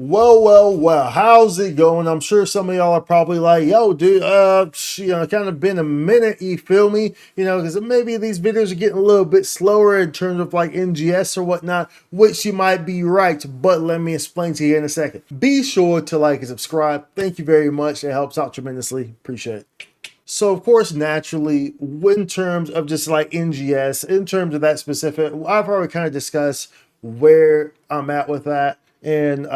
Well, how's it going? I'm sure some of y'all are probably like, yo, dude, kind of been a minute, you feel me? Because maybe these videos are getting a little bit slower in terms of like NGS or whatnot, which you might be right, but let me explain to you in a second. Be sure to like and subscribe. Thank you very much. It helps out tremendously. Appreciate it. So, of course, naturally, in terms of just like NGS, in terms of that specific, I've already kind of discussed where I'm at with that. And,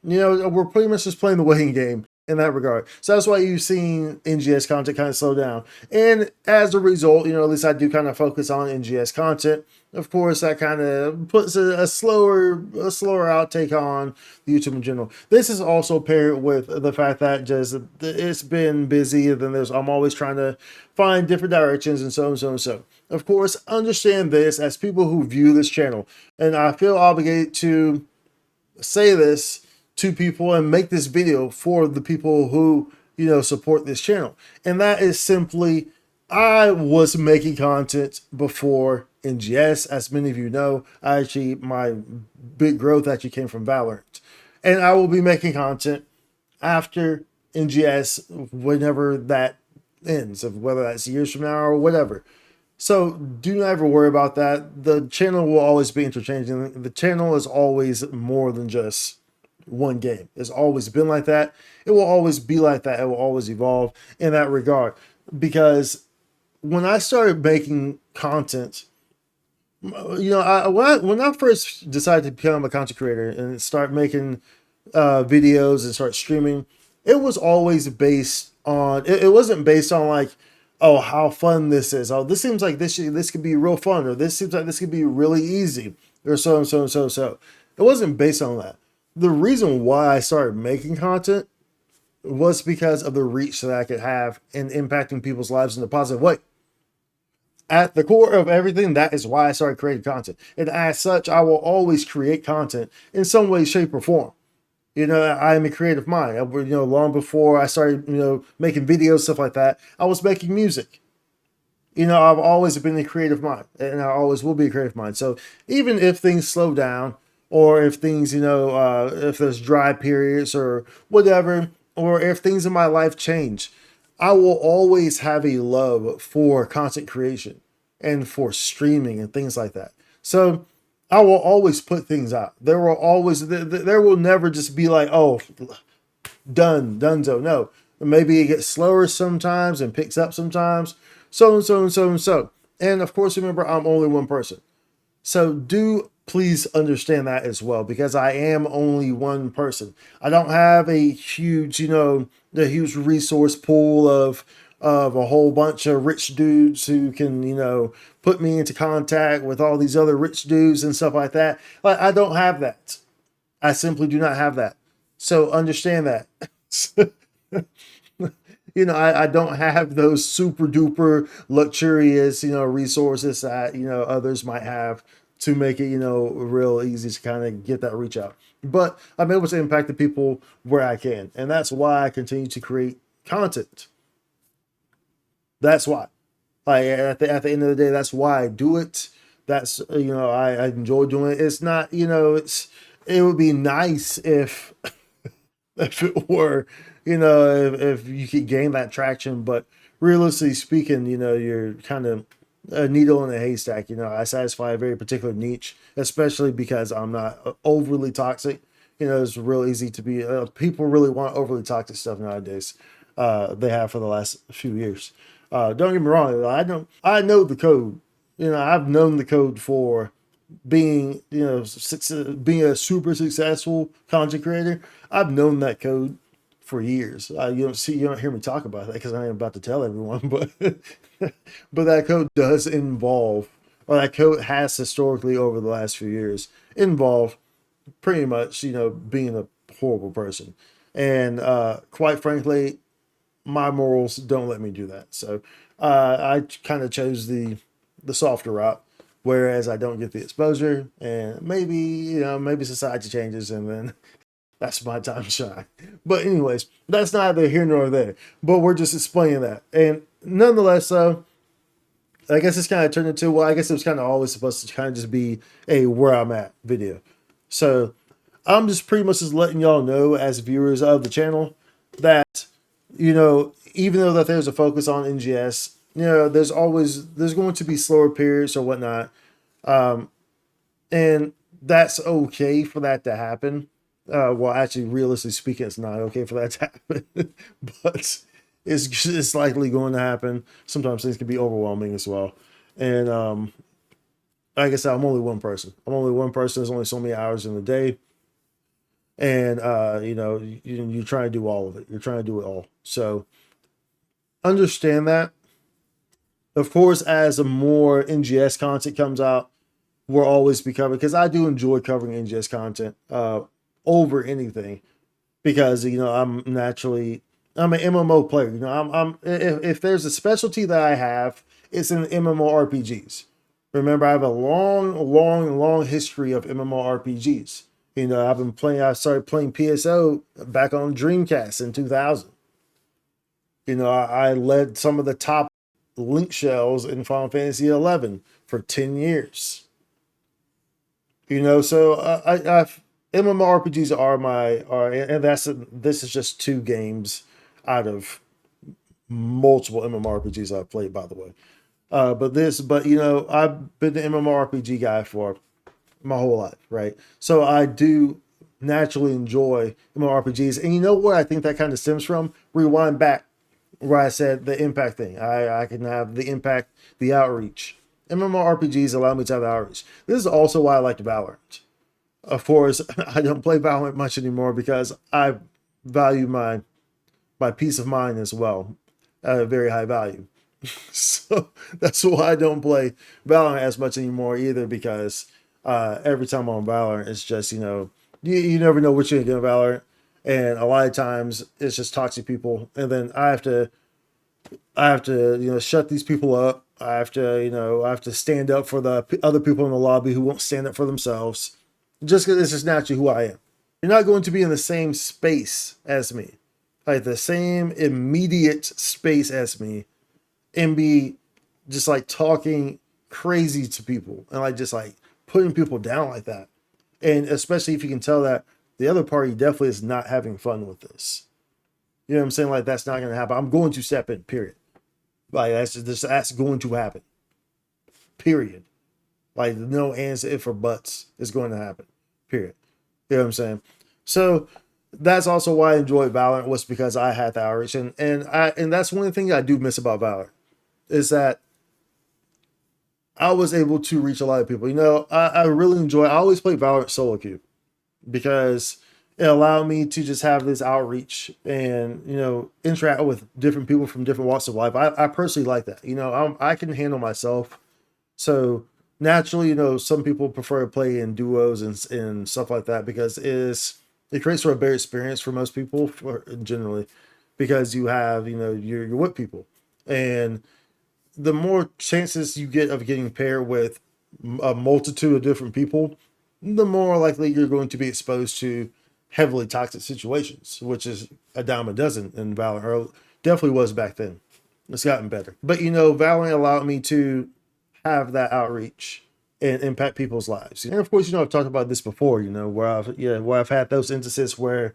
we're pretty much just playing the waiting game in that regard. So that's why you've seen NGS content kind of slow down. And as a result, at least I do kind of focus on NGS content. Of course, that kind of puts a slower outtake on YouTube in general. This is also paired with the fact that just it's been busy, and then I'm always trying to find different directions and so on, so on, so. Of course, understand this as people who view this channel, and I feel obligated to say this to people and make this video for the people who support this channel, and that is simply I was making content before NGS. As many of you know, my big growth actually came from VALORANT, and I will be making content after NGS whenever that ends, of whether that's years from now or whatever. So do not ever worry about that. The channel will always be interchanging. The channel is always more than just one game. It's always been like that. It will always be like that. It will always evolve in that regard. Because when I started making content, when I first decided to become a content creator and start making videos and start streaming, it was always based on, it wasn't based on like, oh, how fun this is. Oh, this seems like this could be real fun, or this seems like this could be really easy, or so and so and so and so. It wasn't based on that. The reason why I started making content was because of the reach that I could have in impacting people's lives in a positive way. At the core of everything, that is why I started creating content. And as such, I will always create content in some way, shape, or form. I am a creative mind. Long before I started, making videos, stuff like that, I was making music. I've always been a creative mind, and I always will be a creative mind. So even if things slow down, or if things, if there's dry periods or whatever, or if things in my life change, I will always have a love for content creation and for streaming and things like that. So I will always put things out. There will never just be like, oh, donezo. No, maybe it gets slower sometimes and picks up sometimes. So and so and so and so. And of course, remember, I'm only one person. So do please understand that as well, because I am only one person. I don't have a huge, the huge resource pool of a whole bunch of rich dudes who can, put me into contact with all these other rich dudes and stuff like that. Like, I don't have that. I simply do not have that. So understand that. I don't have those super duper luxurious, resources that, others might have to make it, real easy to kind of get that reach out. But I'm able to impact the people where I can. And that's why I continue to create content. That's why. Like at the end of the day, that's why I do it. That's, I enjoy doing it. It's not, it would be nice if if it were, if you could gain that traction, but realistically speaking, you're kind of a needle in a haystack. I satisfy a very particular niche, especially because I'm not overly toxic. It's real easy to be, people really want overly toxic stuff nowadays. They have for the last few years. Don't get me wrong. I know the code. I've known the code for being, being a super successful content creator. I've known that code for years. You don't hear me talk about that because I ain't about to tell everyone, but but that code does involve, or that code has historically over the last few years involved pretty much, being a horrible person. And quite frankly, my morals don't let me do that. So I kind of chose the softer route, whereas I don't get the exposure, and maybe, maybe society changes and then that's my time to shine. But anyways, that's neither here nor there, but we're just explaining that. And nonetheless, I guess it's kind of turned into, well, I guess it was kind of always supposed to kind of just be a where I'm at video. So I'm just pretty much just letting y'all know as viewers of the channel that, even though that there's a focus on NGS, there's going to be slower periods or whatnot. And that's okay for that to happen. Well, actually, realistically speaking, it's not okay for that to happen, but it's likely going to happen. Sometimes things can be overwhelming as well. And like I said, I'm only one person. I'm only one person. There's only so many hours in the day, and you're trying to do all of it. You're trying to do it all. So understand that. Of course, as a more NGS content comes out, we'll always be covering, because I do enjoy covering NGS content over anything, because I'm an MMO player. If there's a specialty that I have, it's in MMORPGs. Remember, I have a long history of MMORPGs. I started playing PSO back on Dreamcast in 2000. I led some of the top link shells in Final Fantasy 11 for 10 years. So MMORPGs this is just two games out of multiple MMORPGs I've played, by the way. I've been an MMORPG guy for my whole life, right? So I do naturally enjoy MMORPGs. And you know what I think that kind of stems from? Rewind back where I said the impact thing. I can have the impact, the outreach. MMORPGs allow me to have outreach. This is also why I like Valorant. Of course, I don't play Valorant much anymore because I value my peace of mind as well at a very high value. So that's why I don't play Valorant as much anymore either, because every time I'm on Valorant, it's just, you never know what you're going to get in Valorant. And a lot of times it's just toxic people. And then I have to shut these people up. I have to stand up for the other people in the lobby who won't stand up for themselves. Just because it's just naturally who I am. You're not going to be in the same space as me, like the same immediate space as me, and be just like talking crazy to people and like just like putting people down like that. And especially if you can tell that the other party definitely is not having fun with this. You know what I'm saying? Like, that's not going to happen. I'm going to step in, period. Like, that's going to happen. Period. Like, no ands, if, or buts is going to happen. Period. You know what I'm saying? So that's also why I enjoy Valorant, was because I had the outreach. And that's one thing I do miss about Valorant, is that I was able to reach a lot of people. I really enjoy, I always play Valorant solo queue, because it allowed me to just have this outreach and, interact with different people from different walks of life. I personally like that. I can handle myself. So naturally, some people prefer to play in duos and stuff like that, because it creates sort of a better experience for most people, generally, because you have, you're with people. And the more chances you get of getting paired with a multitude of different people, the more likely you're going to be exposed to heavily toxic situations, which is a dime a dozen in Valorant, or definitely was back then. It's gotten better. But, Valorant allowed me to have that outreach and impact people's lives. And of course, I've talked about this before, where I've had those instances where,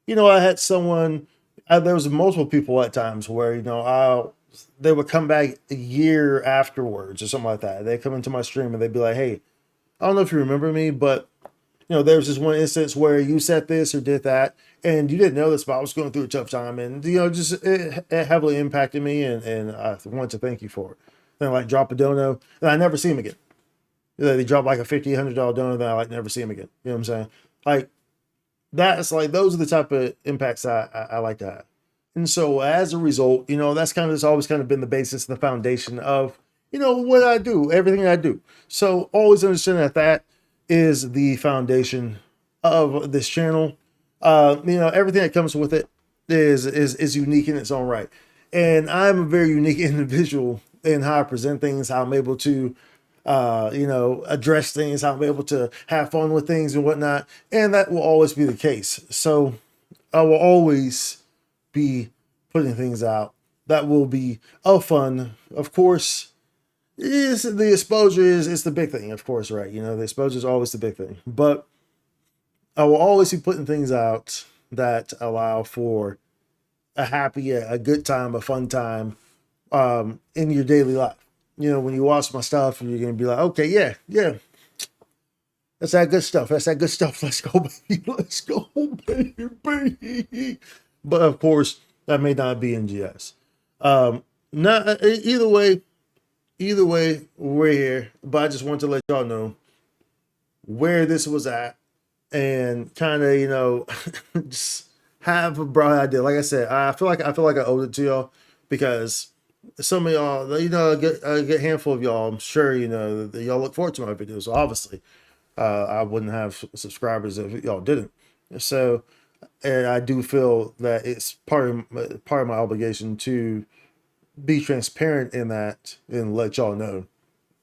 I had someone, there was multiple people at times where, they would come back a year afterwards or something like that. They come into my stream and they'd be like, "Hey, I don't know if you remember me, but there was this one instance where you said this or did that, and you didn't know this, but I was going through a tough time, and just it heavily impacted me, and I wanted to thank you for it." Then like drop a dono, and I never see him again. They drop like a $50-$100 dono, then I like never see him again. You know what I'm saying? Like, that's like, those are the type of impacts I like to have. And so as a result, that's it's always kind of been the basis, the foundation of, what I do, everything I do. So always understand that is the foundation of this channel. Everything that comes with it is unique in its own right. And I'm a very unique individual in how I present things, how I'm able to, address things, how I'm able to have fun with things and whatnot. And that will always be the case. So I will always be putting things out that will be of fun. Of course, the exposure is the big thing, of course, right? The exposure is always the big thing. But I will always be putting things out that allow for a happy, a good time, a fun time in your daily life. You know, when you watch my stuff, you're gonna be like, okay, yeah, yeah, that's that good stuff. That's that good stuff. Let's go, baby. Let's go, baby. But of course, that may not be NGS. Not either way, we're here. But I just want to let y'all know where this was at and kind of, you know, just have a broad idea. Like I said, I feel like I owed it to y'all because some of y'all, you know, a good handful of y'all, I'm sure, you know, that y'all look forward to my videos. Obviously, I wouldn't have subscribers if y'all didn't. So, and I do feel that it's part of my obligation to be transparent in that and let y'all know,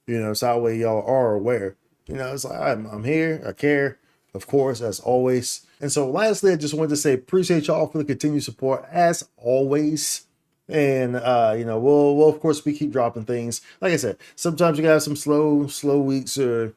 you know, so that way y'all are aware. You know, it's like I'm here, I care, of course, as always. And so, lastly, I just wanted to say appreciate y'all for the continued support as always. And you know, we'll of course we keep dropping things. Like I said, sometimes you gotta have some slow weeks or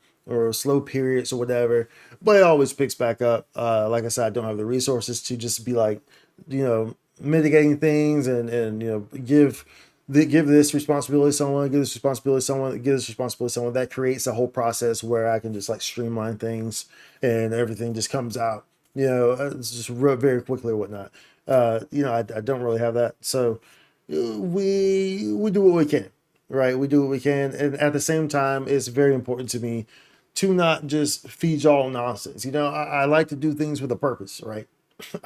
slow periods or whatever, but it always picks back up. Like I said, I don't have the resources to just be like, you know, mitigating things and you know, give this responsibility to someone, give this responsibility to someone, give this responsibility to someone. That creates a whole process where I can just like streamline things and everything just comes out, you know, it's just very quickly or whatnot. You know, I don't really have that. So we do what we can, right? We do what we can. And at the same time, it's very important to me to not just feed y'all nonsense. You know, I like to do things with a purpose, right?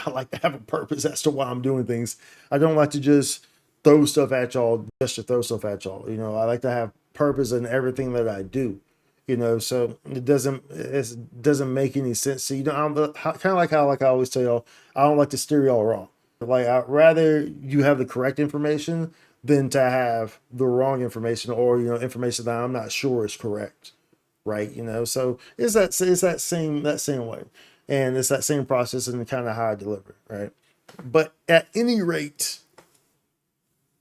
I like to have a purpose as to why I'm doing things. I don't like to just throw stuff at y'all just to throw stuff at y'all. You know, I like to have purpose in everything that I do. You know, so it doesn't make any sense. So you know, I'm kind of like how I always tell y'all, I don't like to steer y'all wrong. Like I'd rather you have the correct information than to have the wrong information or you know information that I'm not sure is correct, right? You know, so it's that same way, and it's that same process and kind of how I deliver, right? But at any rate,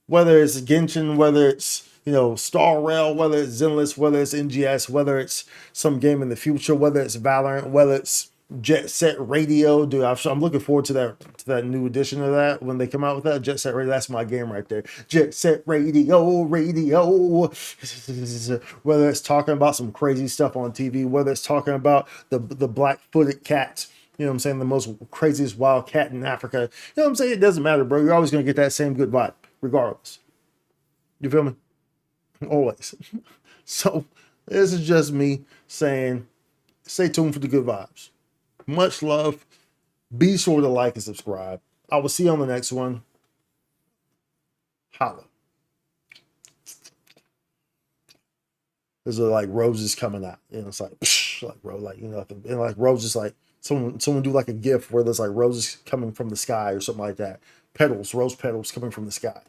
whether it's Genshin, whether it's you know Star Rail, whether it's Zenless, whether it's NGS, whether it's some game in the future, whether it's Valorant, whether it's Jet Set Radio, dude, I'm looking forward to that new edition of that when they come out with that Jet Set Radio. That's my game right there. Jet Set Radio. Whether it's talking about some crazy stuff on TV, whether it's talking about the black-footed cat. You know what I'm saying? The most craziest wild cat in Africa. You know what I'm saying? It doesn't matter, bro. You're always going to get that same good vibe, regardless. You feel me? Always. So, this is just me saying, stay tuned for the good vibes. Much love. Be sure to like and subscribe. I will see you on the next one. Holla. There's like roses coming out. You know, it's like, psh, like bro, like you know, and like roses, like someone do like a GIF where there's like roses coming from the sky or something like that. Petals, rose petals coming from the sky,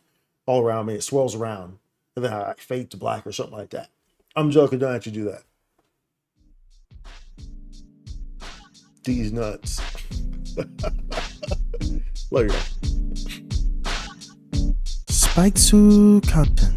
all around me. It swirls around, and then I like, fade to black or something like that. I'm joking. Don't actually do that. These nuts. Love you. Spike to content.